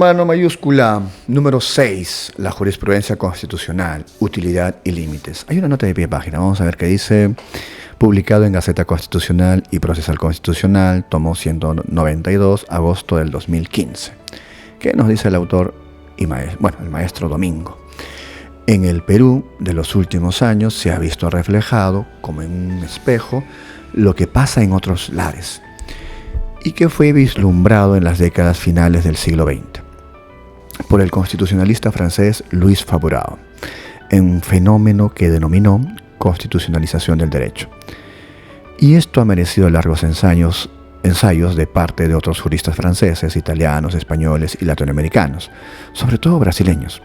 Mano mayúscula, número 6, la jurisprudencia constitucional, utilidad y límites. Hay una nota de pie de página, vamos a ver qué dice. Publicado en Gaceta Constitucional y Procesal Constitucional, tomo 192, agosto del 2015. ¿Qué nos dice el autor y el maestro Domingo? En el Perú de los últimos años se ha visto reflejado, como en un espejo, lo que pasa en otros lares y que fue vislumbrado en las décadas finales del siglo XX por el constitucionalista francés Louis Favorau, en un fenómeno que denominó constitucionalización del derecho. Y esto ha merecido largos ensayos de parte de otros juristas franceses, italianos, españoles y latinoamericanos, sobre todo brasileños,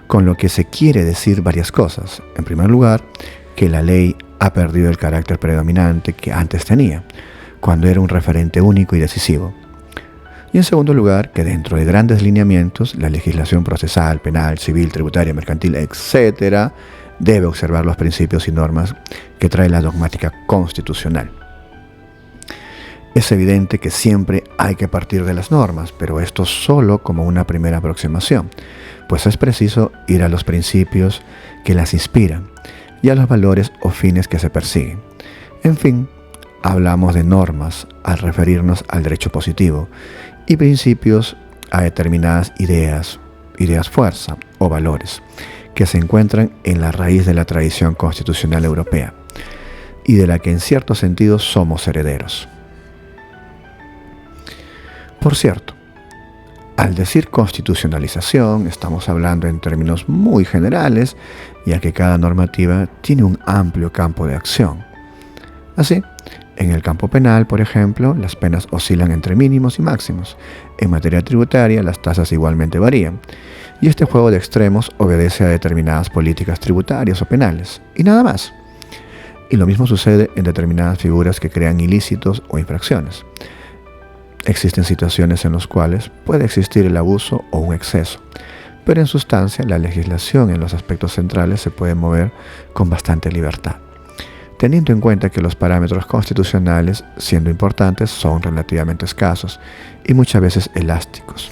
con lo que se quiere decir varias cosas. En primer lugar, que la ley ha perdido el carácter predominante que antes tenía, cuando era un referente único y decisivo. Y en segundo lugar, que dentro de grandes lineamientos, la legislación procesal, penal, civil, tributaria, mercantil, etc., debe observar los principios y normas que trae la dogmática constitucional. Es evidente que siempre hay que partir de las normas, pero esto solo como una primera aproximación, pues es preciso ir a los principios que las inspiran y a los valores o fines que se persiguen. En fin, hablamos de normas al referirnos al derecho positivo y principios a determinadas ideas fuerza o valores que se encuentran en la raíz de la tradición constitucional europea y de la que en cierto sentido somos herederos. Por cierto, al decir constitucionalización estamos hablando en términos muy generales, ya que cada normativa tiene un amplio campo de acción. Así, en el campo penal, por ejemplo, las penas oscilan entre mínimos y máximos. En materia tributaria, las tasas igualmente varían. Y este juego de extremos obedece a determinadas políticas tributarias o penales, y nada más. Y lo mismo sucede en determinadas figuras que crean ilícitos o infracciones. Existen situaciones en las cuales puede existir el abuso o un exceso, pero en sustancia la legislación en los aspectos centrales se puede mover con bastante libertad, teniendo en cuenta que los parámetros constitucionales, siendo importantes, son relativamente escasos y muchas veces elásticos,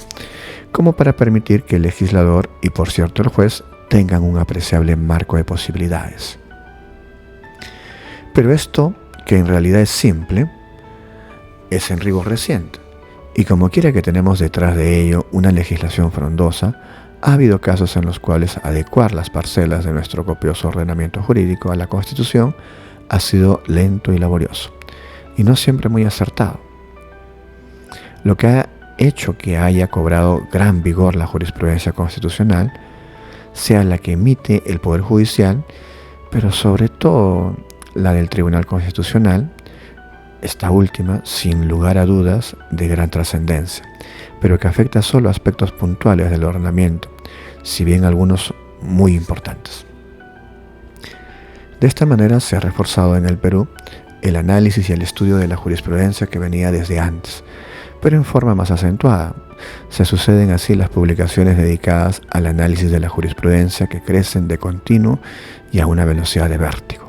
como para permitir que el legislador y por cierto el juez tengan un apreciable marco de posibilidades. Pero esto, que en realidad es simple, es en rigor reciente, y como quiera que tenemos detrás de ello una legislación frondosa, ha habido casos en los cuales adecuar las parcelas de nuestro copioso ordenamiento jurídico a la Constitución ha sido lento y laborioso, y no siempre muy acertado. Lo que ha hecho que haya cobrado gran vigor la jurisprudencia constitucional, sea la que emite el Poder Judicial, pero sobre todo la del Tribunal Constitucional, esta última, sin lugar a dudas, de gran trascendencia, pero que afecta solo aspectos puntuales del ordenamiento, si bien algunos muy importantes. De esta manera se ha reforzado en el Perú el análisis y el estudio de la jurisprudencia que venía desde antes, pero en forma más acentuada. Se suceden así las publicaciones dedicadas al análisis de la jurisprudencia que crecen de continuo y a una velocidad de vértigo.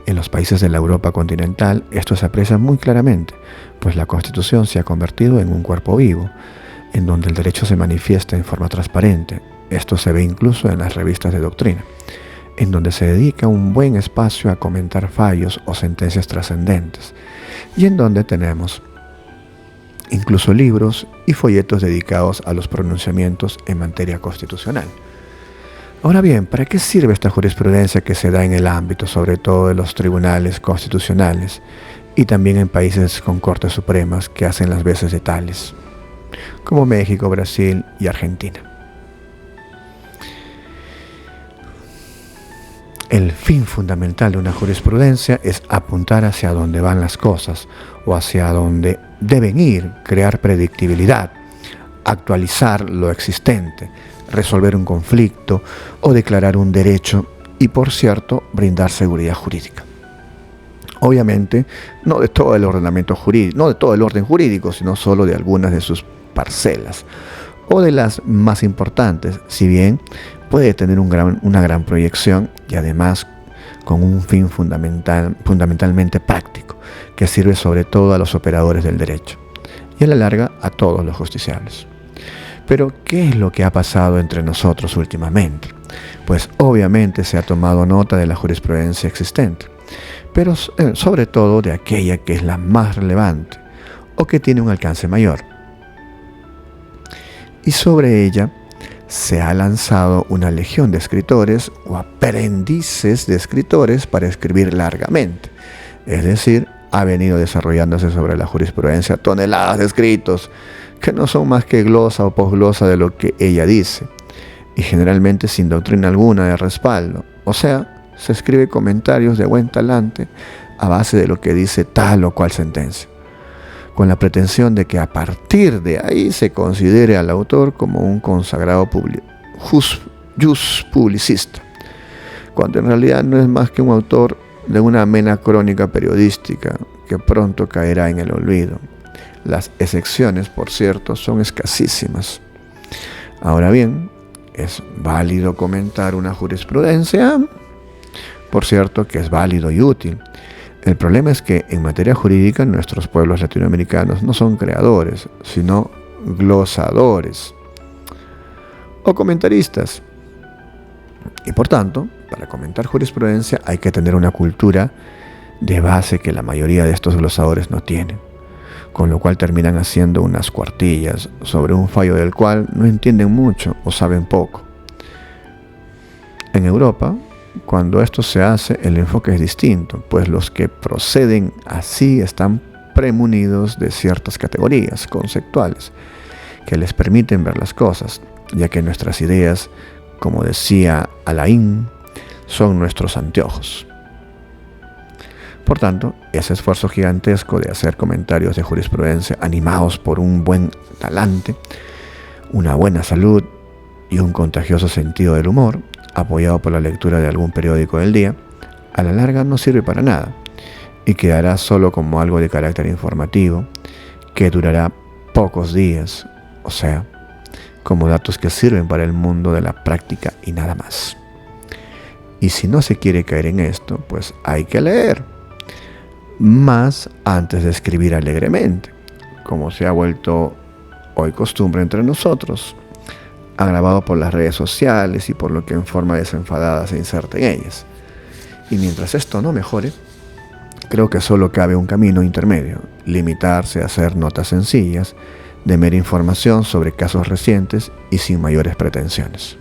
En los países de la Europa continental esto se aprecia muy claramente, pues la Constitución se ha convertido en un cuerpo vivo, en donde el derecho se manifiesta en forma transparente. Esto se ve incluso en las revistas de doctrina, en donde se dedica un buen espacio a comentar fallos o sentencias trascendentes, y en donde tenemos incluso libros y folletos dedicados a los pronunciamientos en materia constitucional. Ahora bien, ¿para qué sirve esta jurisprudencia que se da en el ámbito, sobre todo de los tribunales constitucionales y también en países con cortes supremas que hacen las veces de tales, como México, Brasil y Argentina? El fin fundamental de una jurisprudencia es apuntar hacia dónde van las cosas o hacia dónde deben ir, crear predictibilidad, actualizar lo existente, resolver un conflicto o declarar un derecho y, por cierto, brindar seguridad jurídica. Obviamente, no de todo el ordenamiento jurídico, no de todo el orden jurídico, sino solo de algunas de sus parcelas o de las más importantes, si bien puede tener una gran proyección y además con un fin fundamentalmente práctico, que sirve sobre todo a los operadores del derecho y a la larga a todos los justiciables. Pero, ¿qué es lo que ha pasado entre nosotros últimamente? Pues obviamente se ha tomado nota de la jurisprudencia existente, pero sobre todo de aquella que es la más relevante o que tiene un alcance mayor. Y sobre ella se ha lanzado una legión de escritores o aprendices de escritores para escribir largamente. Es decir, ha venido desarrollándose sobre la jurisprudencia toneladas de escritos que no son más que glosa o posglosa de lo que ella dice, y generalmente sin doctrina alguna de respaldo. O sea, se escribe comentarios de buen talante a base de lo que dice tal o cual sentencia, con la pretensión de que a partir de ahí se considere al autor como un consagrado jus publicista, cuando en realidad no es más que un autor de una amena crónica periodística que pronto caerá en el olvido. Las excepciones, por cierto, son escasísimas. Ahora bien, ¿es válido comentar una jurisprudencia? Por cierto que es válido y útil. El problema es que en materia jurídica nuestros pueblos latinoamericanos no son creadores, sino glosadores o comentaristas. Y por tanto, para comentar jurisprudencia hay que tener una cultura de base que la mayoría de estos glosadores no tienen, con lo cual terminan haciendo unas cuartillas sobre un fallo del cual no entienden mucho o saben poco. En Europa, cuando esto se hace, el enfoque es distinto, pues los que proceden así están premunidos de ciertas categorías conceptuales que les permiten ver las cosas, ya que nuestras ideas, como decía Alain, son nuestros anteojos. Por tanto, ese esfuerzo gigantesco de hacer comentarios de jurisprudencia animados por un buen talante, una buena salud y un contagioso sentido del humor, apoyado por la lectura de algún periódico del día, a la larga no sirve para nada y quedará solo como algo de carácter informativo que durará pocos días, o sea, como datos que sirven para el mundo de la práctica y nada más. Y si no se quiere caer en esto, pues hay que leer más antes de escribir alegremente, como se ha vuelto hoy costumbre entre nosotros, agravado por las redes sociales y por lo que en forma desenfadada se inserta en ellas. Y mientras esto no mejore, creo que solo cabe un camino intermedio: limitarse a hacer notas sencillas de mera información sobre casos recientes y sin mayores pretensiones.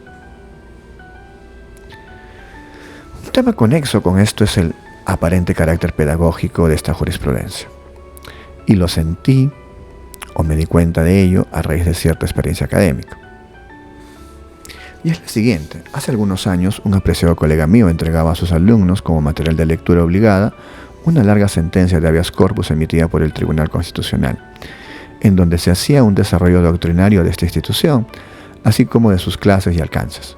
Un tema conexo con esto es el aparente carácter pedagógico de esta jurisprudencia. Y lo sentí o me di cuenta de ello a raíz de cierta experiencia académica. Y es la siguiente: hace algunos años un apreciado colega mío entregaba a sus alumnos como material de lectura obligada una larga sentencia de habeas corpus emitida por el Tribunal Constitucional, en donde se hacía un desarrollo doctrinario de esta institución, así como de sus clases y alcances.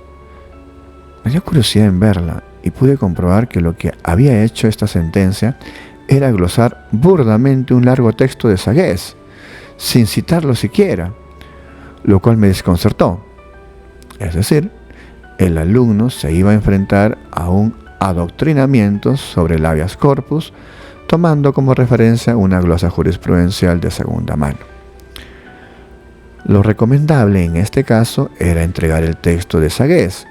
Me dio curiosidad en verla y pude comprobar que lo que había hecho esta sentencia era glosar burdamente un largo texto de Sagés, sin citarlo siquiera, lo cual me desconcertó. Es decir, el alumno se iba a enfrentar a un adoctrinamiento sobre el habeas corpus, tomando como referencia una glosa jurisprudencial de segunda mano. Lo recomendable en este caso era entregar el texto de Sagés,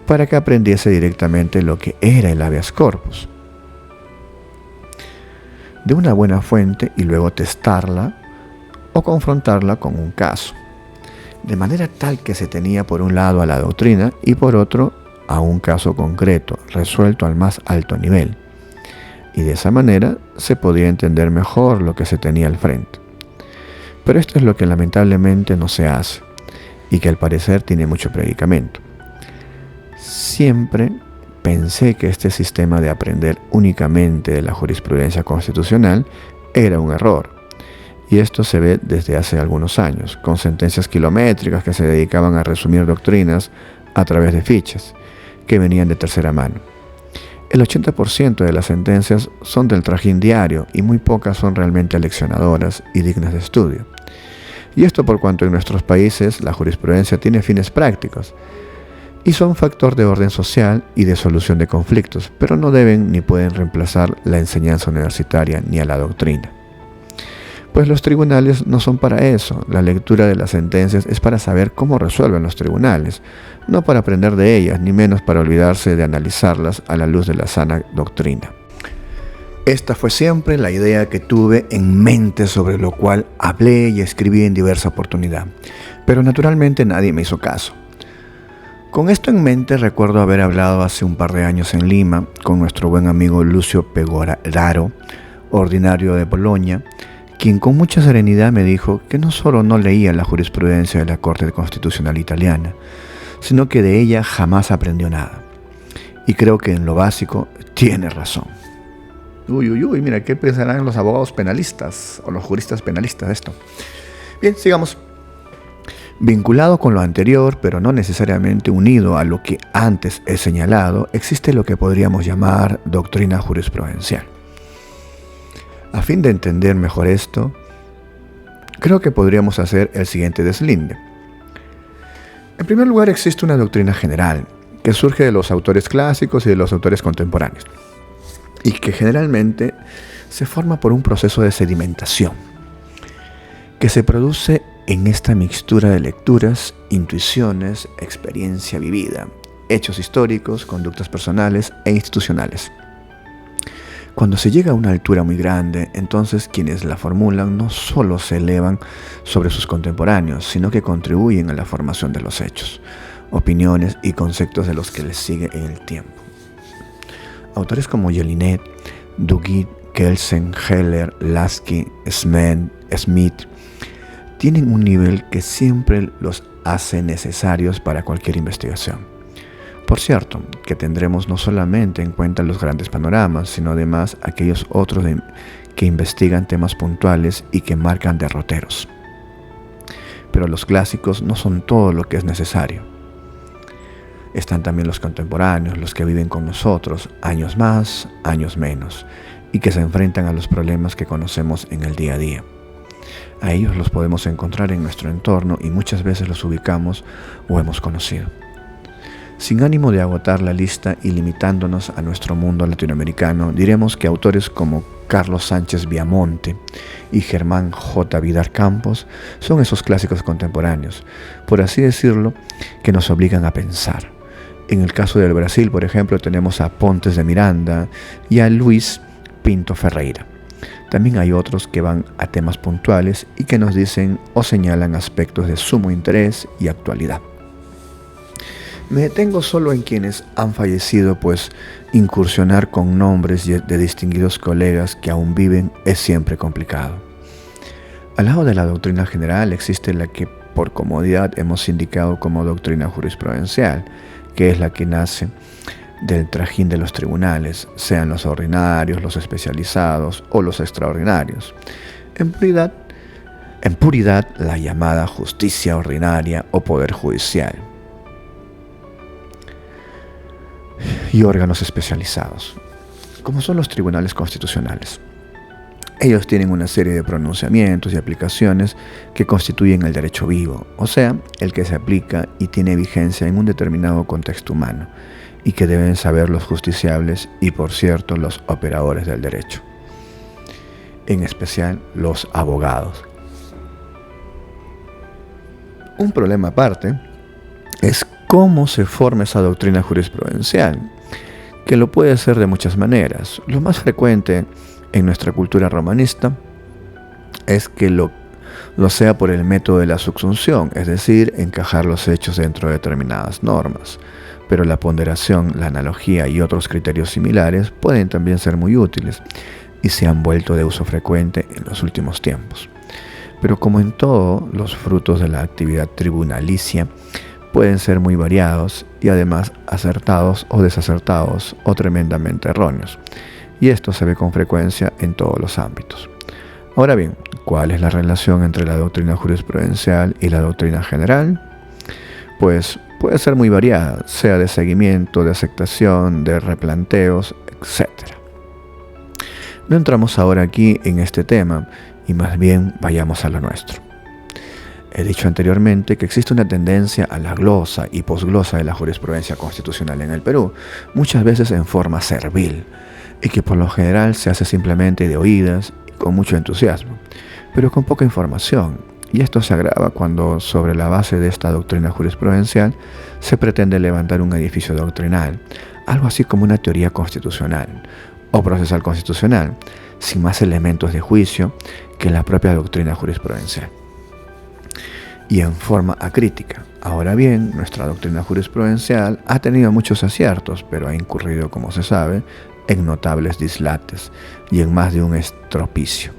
para que aprendiese directamente lo que era el habeas corpus, de una buena fuente, y luego testarla o confrontarla con un caso, de manera tal que se tenía por un lado a la doctrina y por otro a un caso concreto, resuelto al más alto nivel, y de esa manera se podía entender mejor lo que se tenía al frente. Pero esto es lo que lamentablemente no se hace, y que al parecer tiene mucho predicamento. Siempre pensé que este sistema de aprender únicamente de la jurisprudencia constitucional era un error, y esto se ve desde hace algunos años, con sentencias kilométricas que se dedicaban a resumir doctrinas a través de fichas, que venían de tercera mano. El 80% de las sentencias son del trajín diario y muy pocas son realmente aleccionadoras y dignas de estudio. Y esto por cuanto en nuestros países la jurisprudencia tiene fines prácticos y son factor de orden social y de solución de conflictos, pero no deben ni pueden reemplazar la enseñanza universitaria ni a la doctrina. Pues los tribunales no son para eso. La lectura de las sentencias es para saber cómo resuelven los tribunales, no para aprender de ellas, ni menos para olvidarse de analizarlas a la luz de la sana doctrina. Esta fue siempre la idea que tuve en mente, sobre lo cual hablé y escribí en diversa oportunidad, pero naturalmente nadie me hizo caso. Con esto en mente, recuerdo haber hablado hace un par de años en Lima con nuestro buen amigo Lucio Pegoraro, ordinario de Bolonia, quien con mucha serenidad me dijo que no solo no leía la jurisprudencia de la Corte Constitucional Italiana, sino que de ella jamás aprendió nada. Y creo que en lo básico tiene razón. Uy, mira, ¿qué pensarán los abogados penalistas o los juristas penalistas de esto? Bien, sigamos. Vinculado con lo anterior, pero no necesariamente unido a lo que antes he señalado, existe lo que podríamos llamar doctrina jurisprudencial. A fin de entender mejor esto, creo que podríamos hacer el siguiente deslinde. En primer lugar, existe una doctrina general que surge de los autores clásicos y de los autores contemporáneos, y que generalmente se forma por un proceso de sedimentación que se produce en esta mixtura de lecturas, intuiciones, experiencia vivida, hechos históricos, conductas personales e institucionales. Cuando se llega a una altura muy grande, entonces quienes la formulan no solo se elevan sobre sus contemporáneos, sino que contribuyen a la formación de los hechos, opiniones y conceptos de los que les sigue en el tiempo. Autores como Jelinet, Duguid, Kelsen, Heller, Lasky, Smith tienen un nivel que siempre los hace necesarios para cualquier investigación. Por cierto, que tendremos no solamente en cuenta los grandes panoramas, sino además aquellos otros que investigan temas puntuales y que marcan derroteros. Pero los clásicos no son todo lo que es necesario. Están también los contemporáneos, los que viven con nosotros, años más, años menos, y que se enfrentan a los problemas que conocemos en el día a día. A ellos los podemos encontrar en nuestro entorno y muchas veces los ubicamos o hemos conocido. Sin ánimo de agotar la lista y limitándonos a nuestro mundo latinoamericano, diremos que autores como Carlos Sánchez Viamonte y Germán J. Vidar Campos son esos clásicos contemporáneos, por así decirlo, que nos obligan a pensar. En el caso del Brasil, por ejemplo, tenemos a Pontes de Miranda y a Luis Pinto Ferreira. También hay otros que van a temas puntuales y que nos dicen o señalan aspectos de sumo interés y actualidad. Me detengo solo en quienes han fallecido, pues incursionar con nombres de distinguidos colegas que aún viven es siempre complicado. Al lado de la doctrina general existe la que por comodidad hemos indicado como doctrina jurisprudencial, que es la que nace del trajín de los tribunales, sean los ordinarios, los especializados o los extraordinarios. En puridad, la llamada justicia ordinaria o poder judicial y órganos especializados, como son los tribunales constitucionales. Ellos tienen una serie de pronunciamientos y aplicaciones que constituyen el derecho vivo, o sea, el que se aplica y tiene vigencia en un determinado contexto humano, y que deben saber los justiciables y, por cierto, los operadores del derecho, en especial los abogados. Un problema aparte es cómo se forma esa doctrina jurisprudencial, que lo puede ser de muchas maneras. Lo más frecuente en nuestra cultura romanista es que lo sea por el método de la subsunción, es decir, encajar los hechos dentro de determinadas normas. Pero la ponderación, la analogía y otros criterios similares pueden también ser muy útiles y se han vuelto de uso frecuente en los últimos tiempos. Pero como en todo, los frutos de la actividad tribunalicia pueden ser muy variados y además acertados o desacertados o tremendamente erróneos. Y esto se ve con frecuencia en todos los ámbitos. Ahora bien, ¿cuál es la relación entre la doctrina jurisprudencial y la doctrina general? Pues puede ser muy variada, sea de seguimiento, de aceptación, de replanteos, etc. No entramos ahora aquí en este tema y más bien vayamos a lo nuestro. He dicho anteriormente que existe una tendencia a la glosa y posglosa de la jurisprudencia constitucional en el Perú, muchas veces en forma servil, y que por lo general se hace simplemente de oídas y con mucho entusiasmo, pero con poca información. Y esto se agrava cuando, sobre la base de esta doctrina jurisprudencial, se pretende levantar un edificio doctrinal, algo así como una teoría constitucional o procesal constitucional, sin más elementos de juicio que la propia doctrina jurisprudencial. Y en forma acrítica. Ahora bien, nuestra doctrina jurisprudencial ha tenido muchos aciertos, pero ha incurrido, como se sabe, en notables dislates y en más de un estropicio.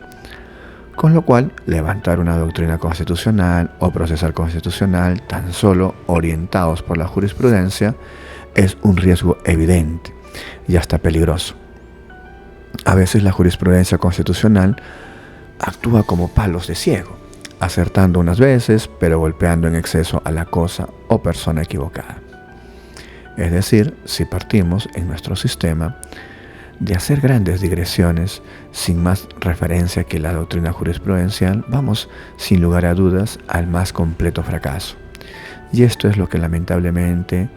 Con lo cual, levantar una doctrina constitucional o procesal constitucional tan solo orientados por la jurisprudencia es un riesgo evidente y hasta peligroso. A veces la jurisprudencia constitucional actúa como palos de ciego, acertando unas veces, pero golpeando en exceso a la cosa o persona equivocada. Es decir, si partimos en nuestro sistema de hacer grandes digresiones sin más referencia que la doctrina jurisprudencial, vamos sin lugar a dudas al más completo fracaso. Y esto es lo que lamentablemente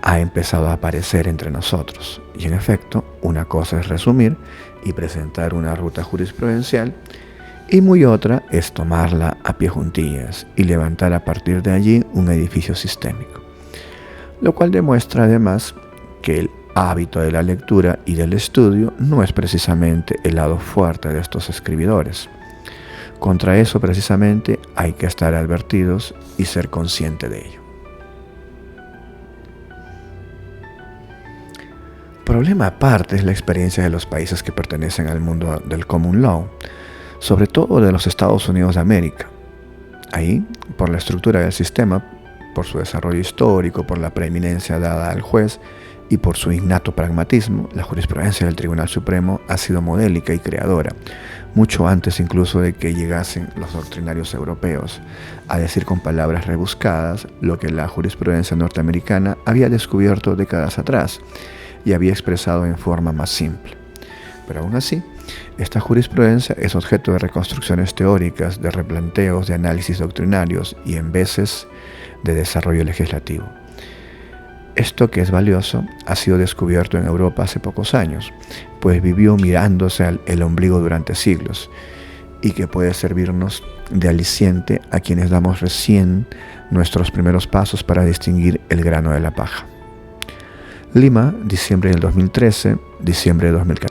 ha empezado a aparecer entre nosotros. Y en efecto, una cosa es resumir y presentar una ruta jurisprudencial, y muy otra es tomarla a pie juntillas y levantar a partir de allí un edificio sistémico. Lo cual demuestra además que el hábito de la lectura y del estudio no es precisamente el lado fuerte de estos escribidores. Contra eso precisamente hay que estar advertidos y ser consciente de ello. Problema aparte es la experiencia de los países que pertenecen al mundo del common law, sobre todo de los Estados Unidos de América. Ahí, por la estructura del sistema, por su desarrollo histórico, por la preeminencia dada al juez y por su innato pragmatismo, la jurisprudencia del Tribunal Supremo ha sido modélica y creadora, mucho antes incluso de que llegasen los doctrinarios europeos a decir con palabras rebuscadas lo que la jurisprudencia norteamericana había descubierto décadas atrás y había expresado en forma más simple. Pero aún así, esta jurisprudencia es objeto de reconstrucciones teóricas, de replanteos, de análisis doctrinarios y en veces de desarrollo legislativo. Esto, que es valioso, ha sido descubierto en Europa hace pocos años, pues vivió mirándose el ombligo durante siglos, y que puede servirnos de aliciente a quienes damos recién nuestros primeros pasos para distinguir el grano de la paja. Lima, diciembre del 2013, diciembre de 2014.